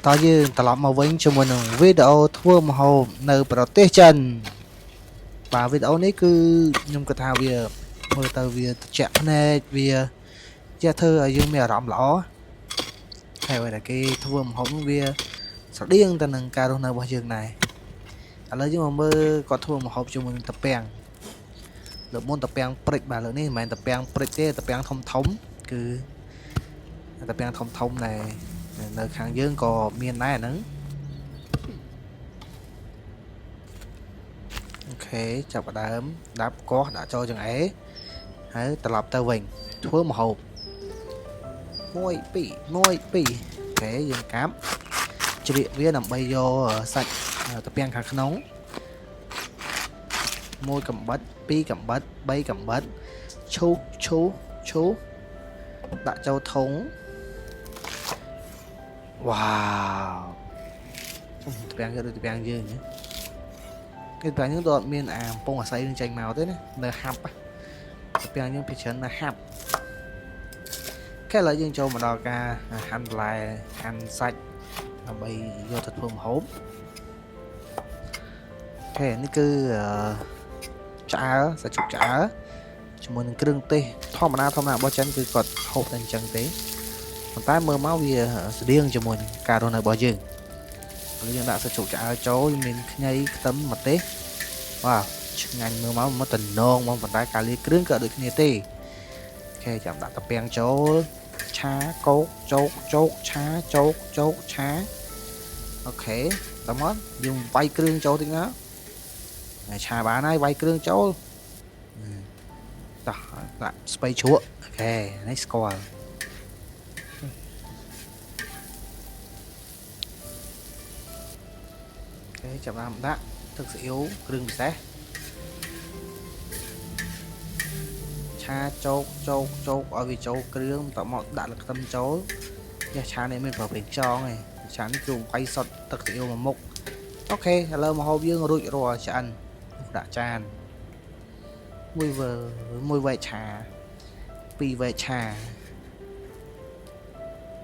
តើយើងត្រឡប់មកវិញជាមួយនឹងវីដេអូធ្វើម្ហូបនៅប្រទេសចិនបាទវីដេអូនេះគឺខ្ញុំគិតថាវាមើលទៅវាត្រជាក់ភ្នែកវាជាធ្វើឲ្យយើងមានអារម្មណ៍ល្អហើយអ្វីដែលគេធ្វើម្ហូបនោះវាស្រដៀងទៅនឹងការរស់នៅរបស់យើងដែរឥឡូវយើងមកមើលគាត់ធ្វើម្ហូបជាមួយនឹងតាពាំងលើកមុនតាពាំងព្រិចបាទលើកនេះមិនមែនតាពាំងព្រិចទេតាពាំងធំធំគឺតាពាំងធំធំដែលនៅខាងយើងក៏មានដែរហ្នឹងអូខេចាប់ផ្ដើមដាប់កោះដាក់ចូលចង្អេរហើយត្រឡប់ទៅវិញធ្វើម្ហូប1 2 1 2អូខេយើងកាប់ជ្រៀកវាដើម្បីយកសាច់តាពាំងខាងក្នុង1កំបិត2កំបិត3កំបិតឈូសដាក់ចូលធុងវ៉ាវតាពាំងគឺដូចតាពាំងយើងហ៎គឺតាពាំងយើងទៅអត់មានអាកំប៉ុងអាស័យនឹងចេញមកទេណានៅហាប់តាពាំងយើងពីច្រើននៅហាប់គេឥឡូវយើងចូលមកដល់ការហាន់បន្លែហាន់សាច់ដើម្បីយកទៅធ្វើម្ហូបអូខេនេះគឺឆ្អើរសាច់ជ្រូកឆ្អើរជាមួយនឹងគ្រឿងទេសធម្មតារបស់ចិនគឺគាត់ហូបតែអញ្ចឹងទេប៉ុន្តែមើលមកវាស្តៀងជាមួយនឹងការរស់នៅរបស់យើងឥឡូវយើងដាក់សាច់ជ្រូកឆ្អើរចូលមានខ្ញីខ្ទឹមម្ទេសវ៉ាឆ្ងាញ់មើលមកតំណងមកប៉ុន្តែការលាយគ្រឿងក៏ដូចគ្នាទេអូខេចាំដាក់តាពាំងចូលឆាកោកជោកឆាជោកឆាអូខេតើមកយើងវាយគ្រឿងចូលតិចណាឆាបានហើយវាយគ្រឿងចូលតោះដាក់ស្ពៃជ្រក់អូខេនេះស្គាល់អូខេចាប់តាមដាក់ទឹកស៊ីអ៊ីវគ្រឿងពិសេសឆាជោកឲ្យវាចូលគ្រឿងតមកដាក់លខ្ទឹមចូលយ៉ាឆានេះមានប្រភេទខ្យងឯងឆានេះគឺវាយសុតទឹកស៊ីអ៊ីវមួយមុខអូខេឥឡូវម្ហូបយើងរួចរាល់ឆ្អិនដាក់ចាន1វែកឆា2វែកឆា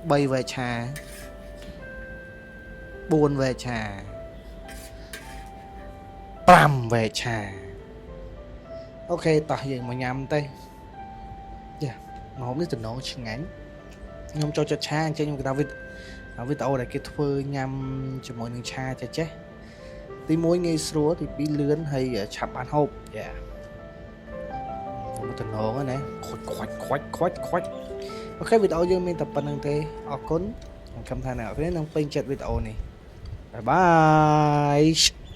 3វែកឆា4វែកឆា5វែកឆាអូខេតោះយើងមកញ៉ាំទៅយ៉ាម្ហូបនេះតំណងឆ្ងាញ់ខ្ញុំចូលចិត្តឆាអញ្ចឹងខ្ញុំគិតថាវីដេអូដែលគេធ្វើញ៉ាំជាមួយនឹងឆាចេះទី1ងាយស្រួលទី2លឿនហើយឆាប់បានហូបយ៉ាតំណងណាខ្វាច់អូខេវីដេអូយើងមានតែប៉ុណ្្នឹងទេអរគុណខ្ញុំខំថាអ្នកនរគ្នានឹងពេញចិត្តវីដេអូនេះបាយបាយ